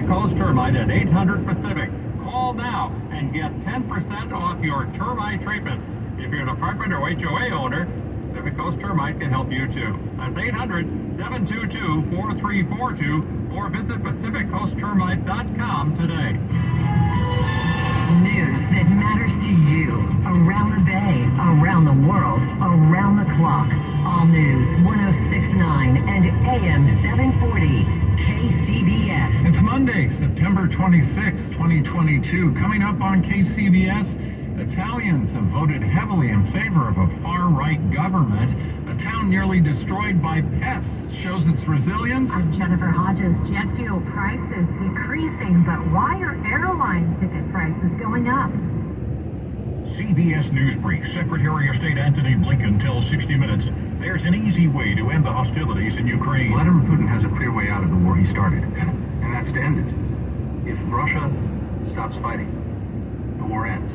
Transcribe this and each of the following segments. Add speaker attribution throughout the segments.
Speaker 1: Coast Termite at 800 Pacific. Call now and get 10% off your termite treatment. If you're an apartment or HOA owner, Pacific Coast Termite can help you too. That's 800-722-4342 or visit PacificCoastTermite.com today.
Speaker 2: News that matters to you around the bay, around the world, around the clock. All News 106.9 and AM 740 KCBS.
Speaker 3: It's Monday, September 26, 2022. Coming up on KCBS, Italians have voted heavily in favor of a far-right government. A town nearly destroyed by pests shows its resilience.
Speaker 4: I'm Jennifer Hodges. Jet fuel prices decreasing, but why are airline ticket prices going up?
Speaker 1: CBS News Brief. Secretary of State Antony Blinken tells 60 Minutes there's an easy way to end the hostilities in Ukraine.
Speaker 5: Vladimir Putin has a clear way out of the war he started, and that's to end it. If Russia stops fighting, the war ends.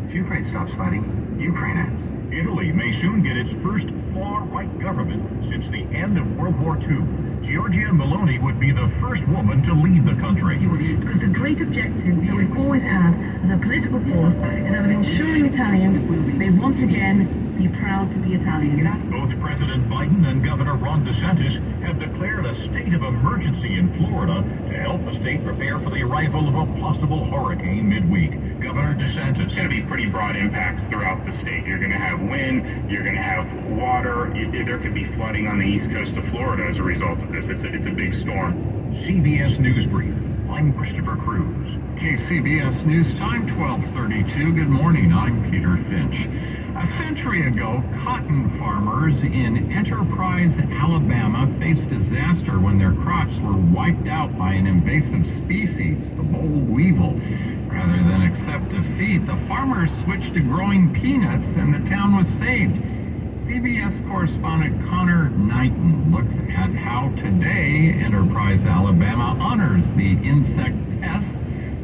Speaker 5: If Ukraine stops fighting, Ukraine ends.
Speaker 1: Italy may soon get its first far-right government since the end of World War II. Giorgia Meloni would be the first woman to lead the country.
Speaker 6: Because the great objective that we've always had as a political force is of ensuring Italians may once again be proud to be Italian.
Speaker 1: Both President Biden and Governor Ron DeSantis have declared a state of emergency in Florida to help the state prepare for the arrival of a possible hurricane midweek. Governor DeSantis.
Speaker 7: It's going to be pretty broad impacts throughout the state. You're going to have wind, you're going to have water, there could be flooding on the east coast of Florida as a result of this. It's a big storm.
Speaker 1: CBS News Brief. I'm Christopher Cruz.
Speaker 3: KCBS News Time, 12:32. Good morning, I'm Peter Finch. A century ago, cotton farmers in Enterprise, Alabama faced disaster when their crops were wiped out by an invasive species, the boll weevil. Rather than accept defeat, the farmers switched to growing peanuts and the town was saved. CBS correspondent Connor Knighton looks at how today Enterprise, Alabama honors the insect pest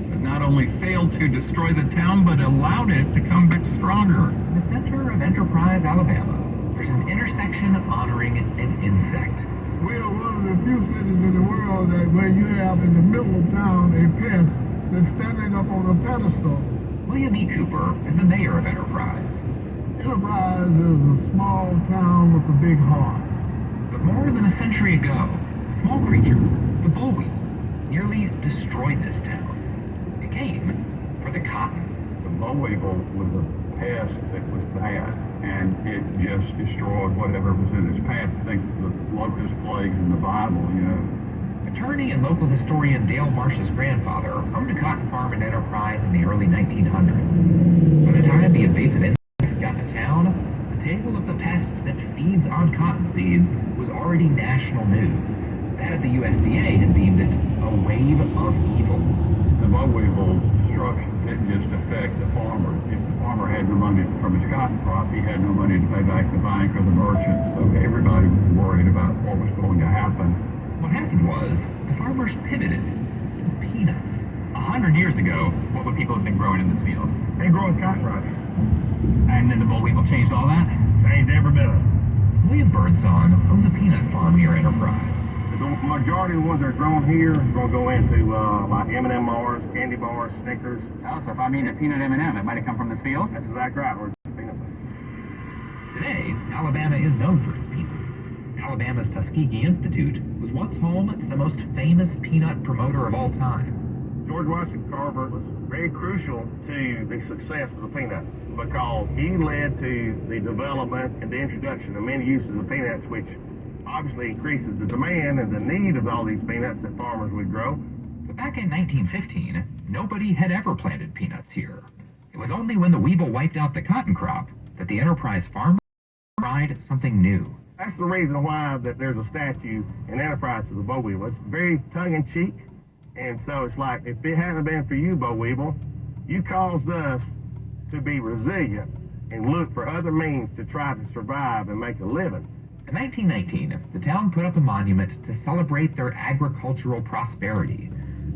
Speaker 3: that not only failed to destroy the town but allowed it to come back stronger.
Speaker 8: In the center of Enterprise, Alabama, there's an intersection honoring an insect.
Speaker 9: We are one of the few cities in the world that where you have in the middle of town a pest that's standing up on a pedestal.
Speaker 8: William E. Cooper is the mayor of Enterprise.
Speaker 9: Enterprise is a small town with a big heart.
Speaker 8: But more than a century ago, a small creature, the boll weevil, nearly destroyed this town. It came for the cotton.
Speaker 10: The boll weevil was a pest that was bad, and it just destroyed whatever was in its path. I think the locust plagues in the Bible,
Speaker 8: Attorney and local historian Dale Marsh's grandfather owned a cotton farm in Enterprise in the early 1900s. By the time the invasive insects got to town, the tale of the pest that feeds on cotton seeds was already national news. That of the USDA had deemed it a wave of evil.
Speaker 10: The boll weevil destruction didn't just affect the farmer. If the farmer had no money from his cotton crop, he had no money to pay back the bank or the merchant. So everybody was worried about what was going to happen.
Speaker 8: What happened was, the farmers pivoted to peanuts. 100 years ago, what would people have been growing in this field?
Speaker 9: They growing cotton right.
Speaker 8: And then the boll weevil changed all that?
Speaker 9: Changed every bit of it.
Speaker 8: William Birdsong owns a peanut farm near Enterprise.
Speaker 11: The majority of the ones that are grown here are going to go into like M&M bars, candy bars, Snickers.
Speaker 8: Oh, so if I mean a peanut M&M, it might have come from this field?
Speaker 11: That's exactly right. We're peanut.
Speaker 8: Today, Alabama is known for its peanuts. Alabama's Tuskegee Institute was once home to the most famous peanut promoter of all time.
Speaker 11: George Washington Carver was very crucial to the success of the peanut because he led to the development and the introduction of many uses of peanuts, which obviously increases the demand and the need of all these peanuts that farmers would grow.
Speaker 8: But back in 1915, nobody had ever planted peanuts here. It was only when the weevil wiped out the cotton crop that the Enterprise farmer tried something new.
Speaker 11: That's the reason why that there's a statue in Enterprise of the boll weevil. It's very tongue-in-cheek, and so it's like, if it hadn't been for you, boll weevil, you caused us to be resilient and look for other means to try to survive and make a living.
Speaker 8: In 1919, the town put up a monument to celebrate their agricultural prosperity.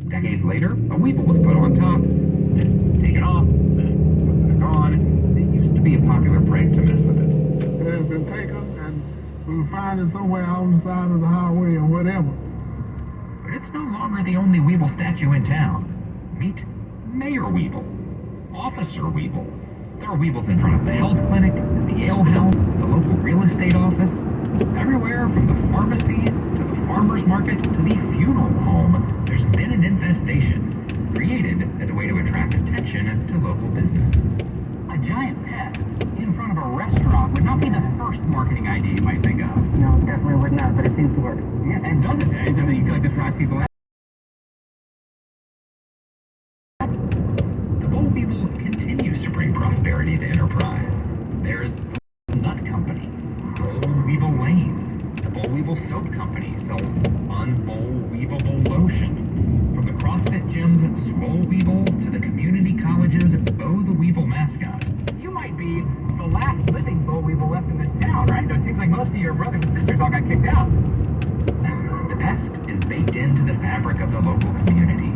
Speaker 8: Decades later, a weevil was put on top, then taken off, then gone. It used to be a popular prank to mess with it.
Speaker 9: It has been taken, and we'll find it somewhere on the side of the highway or whatever.
Speaker 8: But it's no longer not the only Weevil statue in town. Meet Mayor Weevil, Officer Weevil. There are Weevils in front of the health clinic, the ale house, the local real estate office. Everywhere from the pharmacy to the farmer's market to the funeral home, there's been an infestation created as a way to attract attention to local business. A giant pest in front of a restaurant would not be the first marketing idea you might think of.
Speaker 6: No, definitely would not, but it seems to work.
Speaker 8: Yeah, and does it? I mean, you feel like this drives people out. The boll weevil continues to bring prosperity to Enterprise. There's the Nut Company, Boll Weevil Lane. The Boll Weevil Soap Company sells unboll-weevable lotion. From the CrossFit gym's Swole Weevil to the community college's Bo the Weevil mascot. You might be the last living Boll Weevil left in this town, right? So it seems like most of your brothers and sisters all got kicked out. The pest is baked into the fabric of the local community.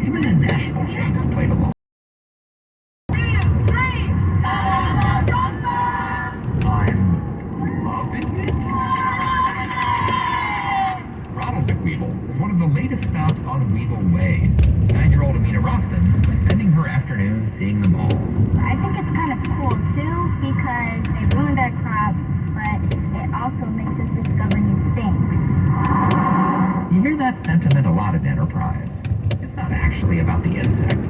Speaker 8: Even a national chain has played along. I'm loving it. Rattlesnake Weevil is one of the latest stops on Weevil Way. 9-year-old Amina Roston is spending her afternoon seeing them all.
Speaker 12: I think it's kind of cool too because they ruined our crops, but it also makes us discover new things.
Speaker 8: You hear that sentiment a lot in Enterprise. It's not actually about the insect.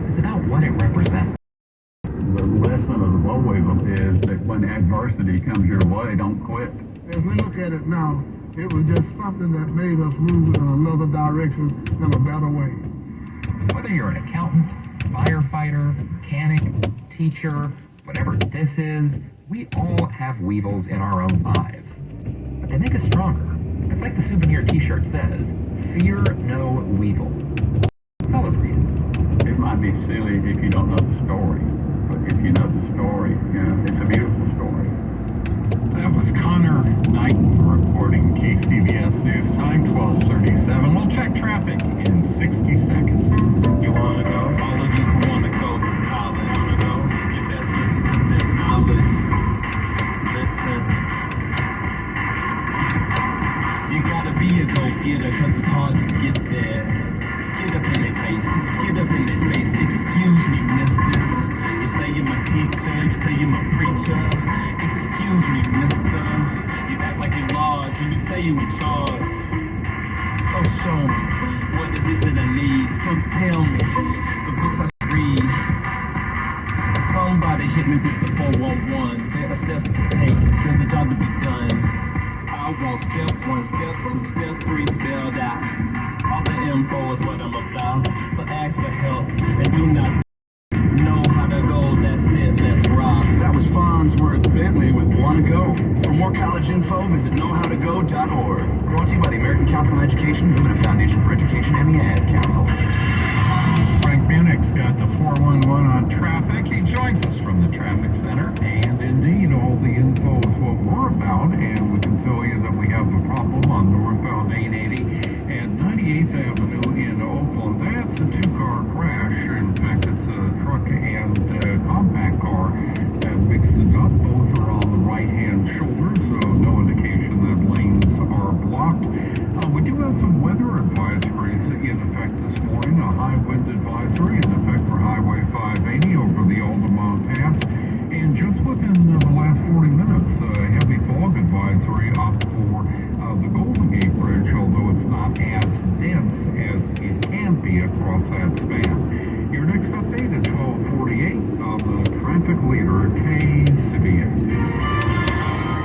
Speaker 8: It's about what it represents.
Speaker 10: The lesson of the boll weevil is that when adversity comes your way, don't quit.
Speaker 9: As we look at it now, it was just something that made us move in another direction in a better way.
Speaker 8: Whether you're an accountant, firefighter, mechanic, teacher, whatever this is, we all have weevils in our own lives. But they make us stronger. It's like the souvenir t-shirt says, fear no weevil. Celebrate it.
Speaker 10: It might be silly if you don't know the story, but if you know the story, it's a beautiful story.
Speaker 3: That was Connor Knighton reporting KCBS News Time 12:37. We'll check traffic in 60 seconds.
Speaker 13: You wanna go? All of you who wanna go to college, wanna go? You best listen to this knowledge. Listen. You gotta be a go-getter, cause it's hard to get there. Get up in their faces, get up in their face. Excuse me, mister. You say you're my teacher, you say you're my preacher. Excuse me, mister. You act like you're large and you say you're in charge. So show me, what is it that I need? So tell me, the books I should read. Somebody hit me with the 411. There are steps to take, there's a job to be done. I want step 1, step 2, step 3 spelled out. All the info is what I'm about. So ask for help and do not know how to go. That's it, let's rock.
Speaker 5: That was Farnsworth Bentley with Wanna Go. For more college info, visit knowhowtogo.org. Brought to you by the American Council on Education, Women Foundation for Education, and the Ad Council.
Speaker 3: Frank Munich's got the 411 on traffic. He joins us from the traffic center. And indeed, all the info is what we're about. And we can tell you that we have a problem on northbound 880 and 98th Avenue in Oakland. That's a two-car crash. In fact, it's a truck and a compact car that mixed it up. Both are on the right-hand shoulder, so no indication that lanes are blocked. We do have some weather advisories in effect this morning. A high wind advisory in effect for Highway 580 over the Altamont Pass. And just within the last 40 minutes, a heavy fog advisory up for the Golden Gate Bridge, although it's not as dense as it can be across that span. Your next update at 12:48 on the traffic leader at KCBS.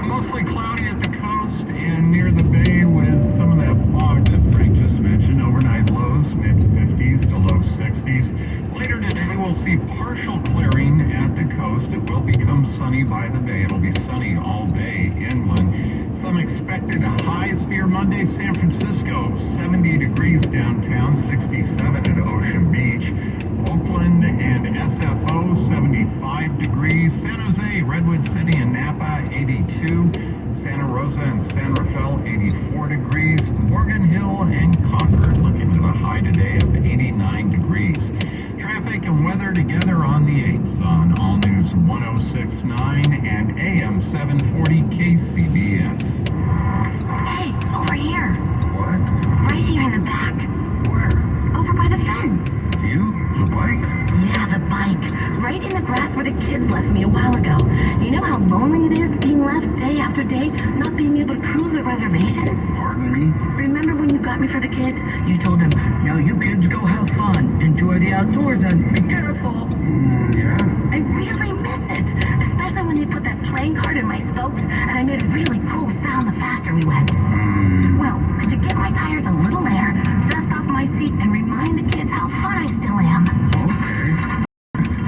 Speaker 3: Mostly cloudy at the coast and near the bay with some of that fog that Frank just mentioned. Overnight lows, mid-50s to low 60s. Later today, we'll see partial clearing at the coast. It will become sunny by the bay. It'll be sunny all day inland. Some expected highs here Monday. San Francisco, 70 degrees downtown, 67 at Ocean Beach. Oakland and SFO, 75 degrees. San Jose, Redwood City, and Napa, 82. Santa Rosa and San Rafael, 84 degrees. Morgan Hill and Concord looking to the high today of 89 degrees. Traffic and weather together on the 8th on All News 106.9 and AM 740 KCBS.
Speaker 12: Hey, over here.
Speaker 3: What?
Speaker 12: Right here in the back.
Speaker 3: Where?
Speaker 6: You told him, "Now you kids go have fun, enjoy the outdoors, and be careful."
Speaker 5: Yeah.
Speaker 6: I really miss it, especially when they put that playing card in my spokes, and I made a really cool sound the faster we went. Well, could you get my tires a little air, dust off my seat, and remind the kids how fun I still am?
Speaker 5: Okay.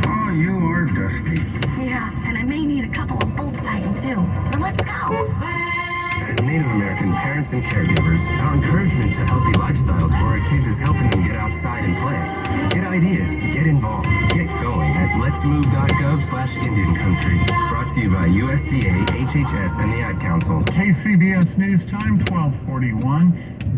Speaker 5: Oh, you are dusty.
Speaker 6: Yeah, and I may need a couple of Volkswagens too. So let's go.
Speaker 8: As Native American parents and caregivers, our encouragement to healthy lifestyles for our kids is helping them get outside and play. Get ideas, get involved, get going at letsmove.gov/Indian Country. Brought to you by USDA, HHS, and the Ad Council.
Speaker 3: KCBS News Time, 1241.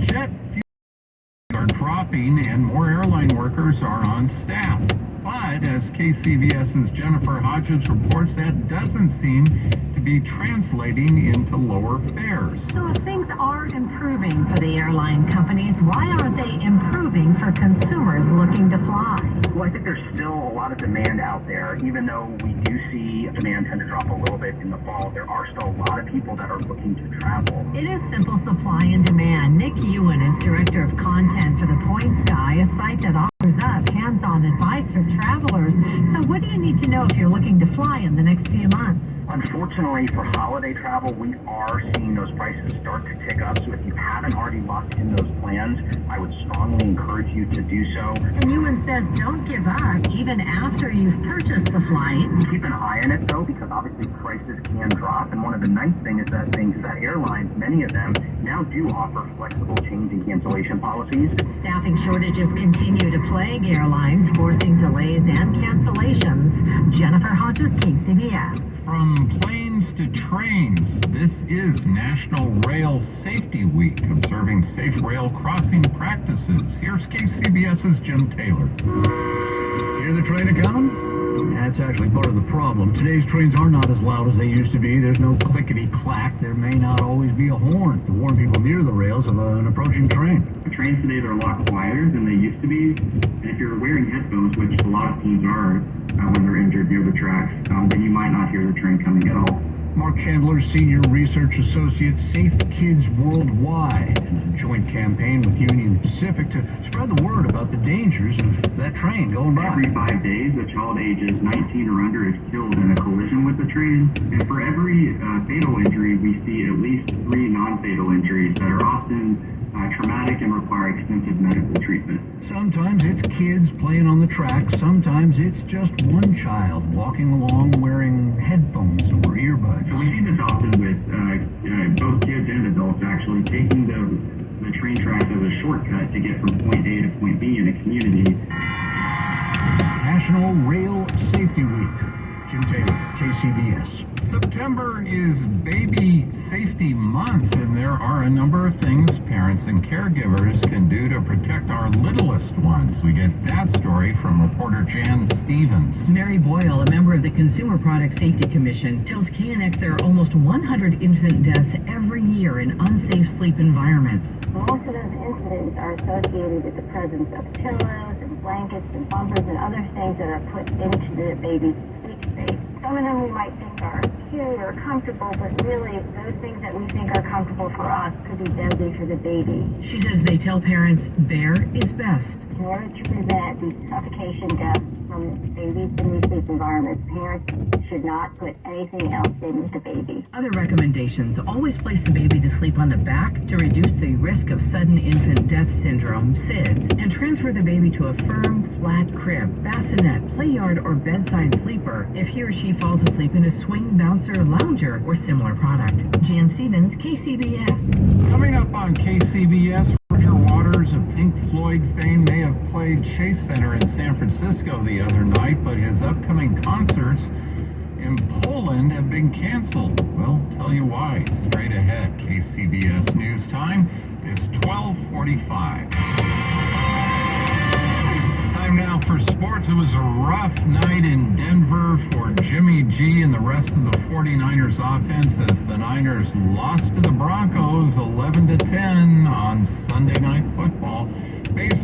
Speaker 3: Jet fuel are dropping and more airline workers are on staff. But as KCBS's Jennifer Hodges reports, that doesn't seem to be translating into lower fares.
Speaker 4: So if things are improving for the airline companies, why aren't they improving for consumers looking to fly?
Speaker 5: Well, I think there's still a lot of demand out there. Even though we do see demand tend to drop a little bit in the fall, there are still a lot of people that are looking to travel.
Speaker 4: It is simple supply and demand. Nick Ewan is Director of Content for the Point Sky, a site that offers up hands-on advice for travelers. So what do you need to know if you're looking to fly in the next few months?
Speaker 5: Unfortunately, for holiday travel, we are seeing those prices start to tick up. So if you haven't already locked in those plans, I would strongly encourage you to do so.
Speaker 4: And Ewan says don't give up even after you've purchased the flight.
Speaker 5: Keep an eye on it, though, because obviously prices can drop. And one of the nice things is that airlines, many of them, now do offer flexible change and cancellation policies.
Speaker 4: Staffing shortages continue to plague airlines, forcing delays and cancellations. Jennifer Hodges, KCBS.
Speaker 3: From planes to trains, this is National Rail Safety Week, observing safe rail crossing practices. Here's KCBS's Jim Taylor.
Speaker 14: Hear the train a-coming? That's actually part of the problem. Today's trains are not as loud as they used to be. There's no clickety-clack. There may not always be a horn to warn people near the rails of an approaching train.
Speaker 15: The trains today are a lot quieter than they used to be. And if you're wearing headphones, which a lot of teens are when they're injured near the tracks, then you might not hear the train coming at all.
Speaker 14: Mark Chandler, Senior Research Associate, Safe Kids Worldwide, in a joint campaign with Union Pacific to spread the word about the dangers of that train going by.
Speaker 15: Every 5 days, a child ages 19 or under is killed in a collision with the train. And for every fatal injury, we see at least 3 non-fatal injuries that are often traumatic and require extensive medical treatment.
Speaker 14: Sometimes it's kids playing on the track. Sometimes it's just one child walking along wearing headphones or earbuds.
Speaker 15: So we see this often with both kids and adults actually taking the train tracks as a shortcut to get from point A to point B in a community.
Speaker 14: National Rail Safety Week. Jim Taylor, KCBS.
Speaker 3: September is Baby Safety Month, and there are a number of things parents and caregivers can do to protect our littlest ones. We get that story from reporter Jan Stevens.
Speaker 2: Mary Boyle, a member of the Consumer Product Safety Commission, tells KNX there are almost 100 infant deaths every year in unsafe sleep environments.
Speaker 12: Most of those incidents are associated with the presence of pillows and blankets and bumpers and other things that are put into the baby's sleep space. Some of them we might think are cute or comfortable, but really those things that we think are comfortable for us could be deadly for the baby.
Speaker 2: She says they tell parents bare is best.
Speaker 12: In order to prevent these suffocation deaths from babies in these sleep environments, parents should not put anything else in with the baby.
Speaker 2: Other recommendations: always place the baby to sleep on the back to reduce the risk of sudden infant death syndrome, SIDS, and transfer the baby to a firm, flat crib, bassinet, play yard, or bedside sleeper if he or she falls asleep in a swing, bouncer, lounger, or similar product. Jan Stevens, KCBS.
Speaker 3: Coming up on KCBS, Roger Waters of Pink Floyd fame may have played Chase Center in San Francisco the other night, but his upcoming concerts in Poland have been canceled. We'll tell you why straight ahead. KCBS News Time is 12:45. Time now for sports. It was a rough night in Denver for Jimmy G and the rest of the 49ers offense as the Niners lost to the Broncos 11-10 on Sunday Night Football. Baseball